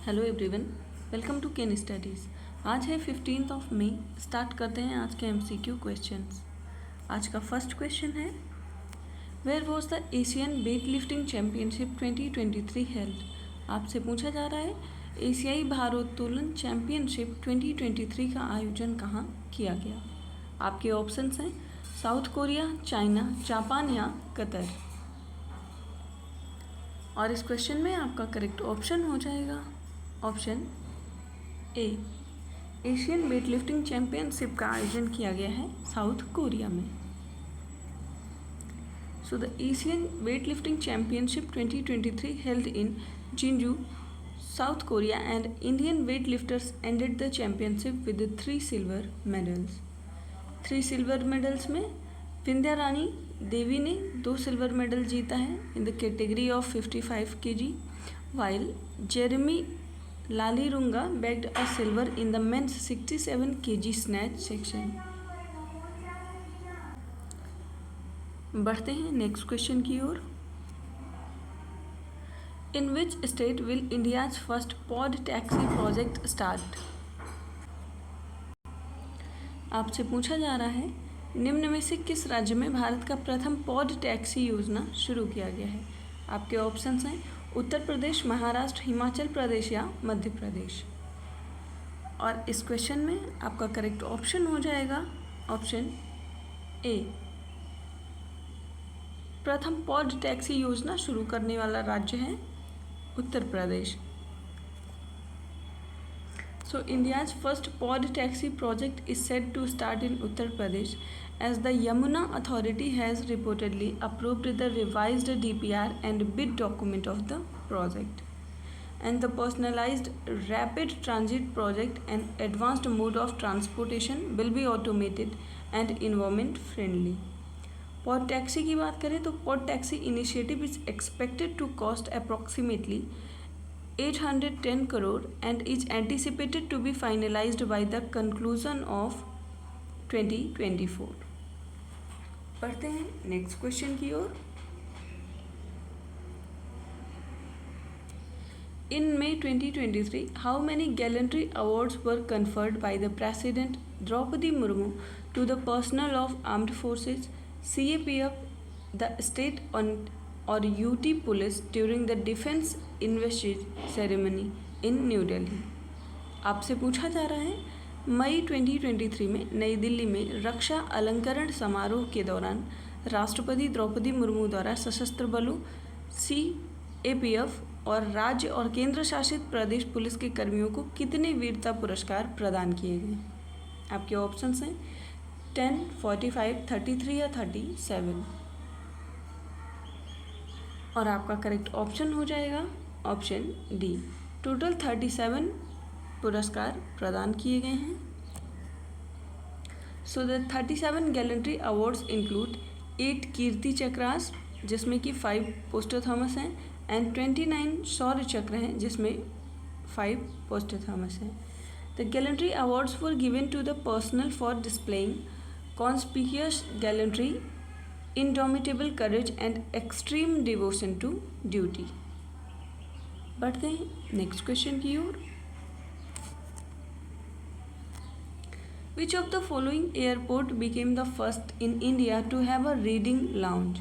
Hello everyone, welcome to Ken Studies. आज है 15 मई। Start करते हैं आज के एमसीक्यू क्वेश्चंस। आज का फर्स्ट क्वेश्चन है, where was the Asian weight lifting championship 2023 held. आपसे पूछा जा रहा है एशियाई भारोत्तोलन चैम्पियनशिप 2023 का आयोजन कहाँ किया गया। आपके ऑप्शंस हैं साउथ कोरिया, चाइना, जापान या कतर। और इस क्वेश्चन में आपका करेक्ट ऑप्शन हो जाएगा option A. Asian weight lifting championship का आयोजन किया गया है साउथ कोरिया में। So the Asian weight lifting championship 2023 held in Jinju, south Korea and Indian weight lifters ended the championship with 3 silver medals. 3 silver medals में विंध्या रानी देवी ने 2 silver medal जीता है in the category of 55 kg, while Jeremy Lalrinnunga bagged a silver in the men's 67 kg snatch section। बढ़ते हैं next question की ओर। In which state will India's first pod taxi project start. आपसे पूछा जा रहा है निम्न में से किस राज्य में भारत का प्रथम पॉड टैक्सी योजना शुरू किया गया है। आपके ऑप्शंस हैं उत्तर प्रदेश, महाराष्ट्र, हिमाचल प्रदेश या मध्य प्रदेश। और इस क्वेश्चन में आपका करेक्ट ऑप्शन हो जाएगा ऑप्शन ए। प्रथम पॉड टैक्सी योजना शुरू करने वाला राज्य है Uttar Pradesh. So India's first pod taxi project is said to start in Uttar Pradesh as the Yamuna Authority has reportedly approved the revised DPR and bid document of the project. And the personalized rapid transit project and advanced mode of transportation will be automated and environment friendly. Pod taxi की बात करें तो pod taxi initiative is expected to cost approximately 810 crore and is anticipated to be finalized by the conclusion of 2024। पढ़ते हैं next question की ओर। In May 2023, how many gallantry awards were conferred by the President Draupadi Murmu to the personnel of armed forces, CAPF, the state or UT police during the defense investiture ceremony in New Delhi। आपसे पूछा जा रहा है मई 2023 में नई दिल्ली में रक्षा अलंकरण समारोह के दौरान राष्ट्रपति द्रौपदी मुर्मू द्वारा सशस्त्र बलों, CAPF और राज्य और केंद्र शासित प्रदेश पुलिस के कर्मियों को कितने वीरता पुरस्कार प्रदान किए गए। आपके ऑप्शंस हैं 10, 45, 33 या 37। और आपका करेक्ट ऑप्शन हो जाएगा ऑप्शन डी। टोटल 37 पुरस्कार प्रदान किए गए हैं। So the 37 gallantry awards include 8 Kirti Chakras जिसमें कि 5 पोस्टर थॉमस हैं एंड 29 शौर्य चक्र हैं जिसमें 5 पोस्टर थॉमस हैं। The gallantry awards were given to the personnel for displaying conspicuous gallantry, indomitable courage and extreme devotion to duty। बढ़ते हैं नेक्स्ट क्वेश्चन की ओर। Which of the following airport became the first in India to have a reading lounge?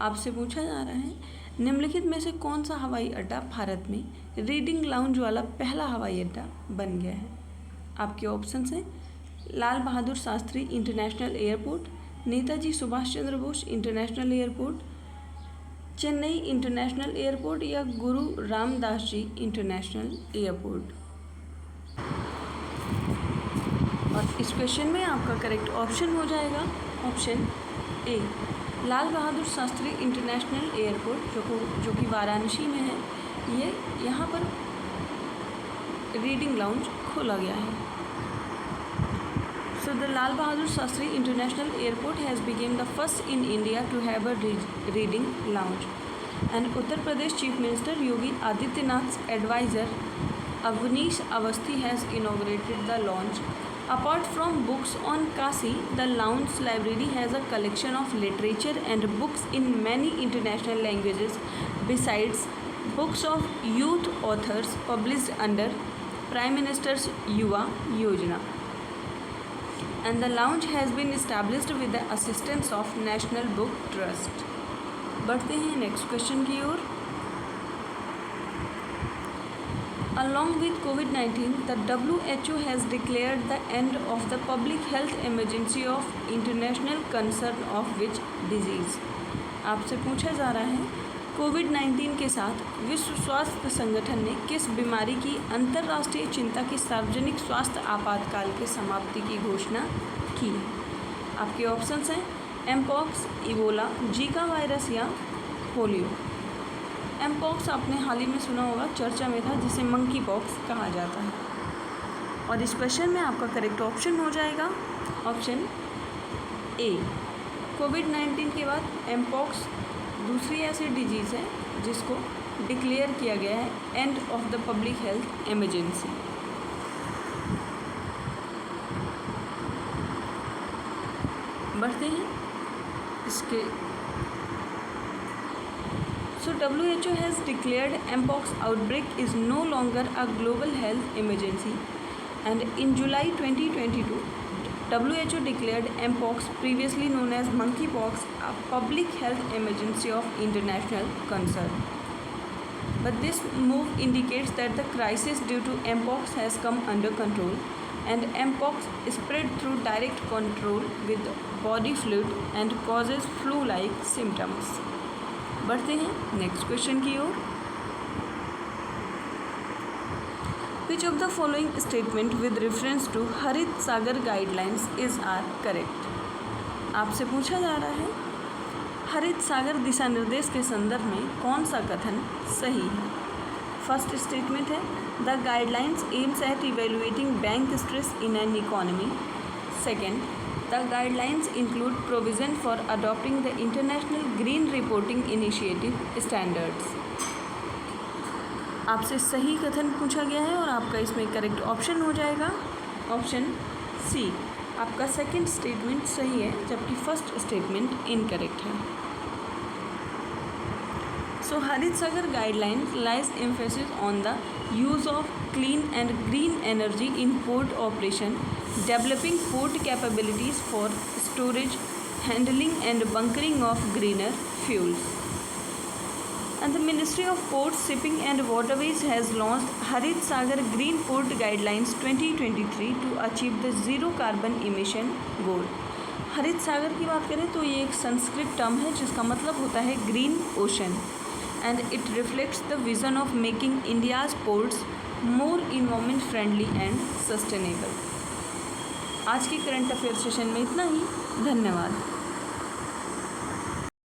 आपसे पूछा जा रहा है निम्नलिखित में से कौन सा हवाई अड्डा भारत में रीडिंग लाउंज वाला पहला हवाई अड्डा बन गया है। आपके ऑप्शंस हैं Lal Bahadur Shastri international airport, Netaji Subhash Chandra Bose international airport, Chennai international airport या गुरु रामदास जी इंटरनेशनल एयरपोर्ट। और इस क्वेश्चन में आपका करेक्ट ऑप्शन हो जाएगा ऑप्शन ए, लाल बहादुर शास्त्री इंटरनेशनल एयरपोर्ट जो कि वाराणसी में है। ये यहाँ पर रीडिंग लाउंज खोला गया है। So the Lal Bahadur Shastri International Airport has become the first in India to have a reading lounge. And Uttar Pradesh Chief Minister Yogi Adityanath's advisor Avnish Awasthi has inaugurated the lounge. Apart from books on Kashi, the lounge library has a collection of literature and books in many international languages. Besides books of youth authors published under Prime Minister's Yuva Yojana. And the launch has been established with the assistance of National Book Trust. बढ़ते हैं next question की ओर. Along with COVID-19, the WHO has declared the end of the public health emergency of international concern of which disease. आपसे पूछा जा रहा है कोविड-19 के साथ विश्व स्वास्थ्य संगठन ने किस बीमारी की अंतर्राष्ट्रीय चिंता की सार्वजनिक स्वास्थ्य आपातकाल के समाप्ति की घोषणा की है. आपके ऑप्शंस हैं एमपॉक्स, इबोला, जीका वायरस या पोलियो. एमपॉक्स आपने हाल ही में सुना होगा, चर्चा में था, जिसे मंकी पॉक्स कहा जाता है. और इस क्वेश्चन में आपका करेक्ट ऑप्शन हो जाएगा ऑप्शन ए. कोविड-19 के बाद एमपॉक्स दूसरी ऐसी डिजीज़ है जिसको डिक्लेयर किया गया है end of the public health emergency. बढ़ते हैं इसके. So WHO has declared mpox outbreak is no longer a global health emergency, and in July 2022, WHO declared mpox, previously known as monkeypox, a public health emergency of international concern. But this move indicates that the crisis due to mpox has come under control, and mpox spread through direct control with body fluid and causes flu-like symptoms. बढ़ते हैं next question की ओर. Which of the following statement with reference to हरित सागर guidelines is are correct. आपसे पूछा जा रहा है हरित सागर दिशा निर्देश के संदर्भ में कौन सा कथन सही है. फर्स्ट स्टेटमेंट है the guidelines aims at evaluating bank stress in an economy. Second, the guidelines include provision for adopting the International Green Reporting Initiative standards. आपसे सही कथन पूछा गया है और आपका इसमें करेक्ट ऑप्शन हो जाएगा ऑप्शन सी. आपका सेकंड स्टेटमेंट सही है जबकि फर्स्ट स्टेटमेंट इनकरेक्ट है. So Harit Sagar guidelines lies emphasis on the use of clean and green energy in port operation, developing port capabilities for storage, handling and bunkering of greener fuels. And the Ministry of Ports, Shipping and Waterways has launched Harit Sagar Green Port Guidelines 2023 to achieve the zero carbon emission goal. हरित सागर की बात करें तो ये एक Sanskrit term है जिसका मतलब होता है green ocean, and it reflects the vision of making India's ports more environment friendly and sustainable. आज की करंट अफेयर सेशन में इतना ही. धन्यवाद.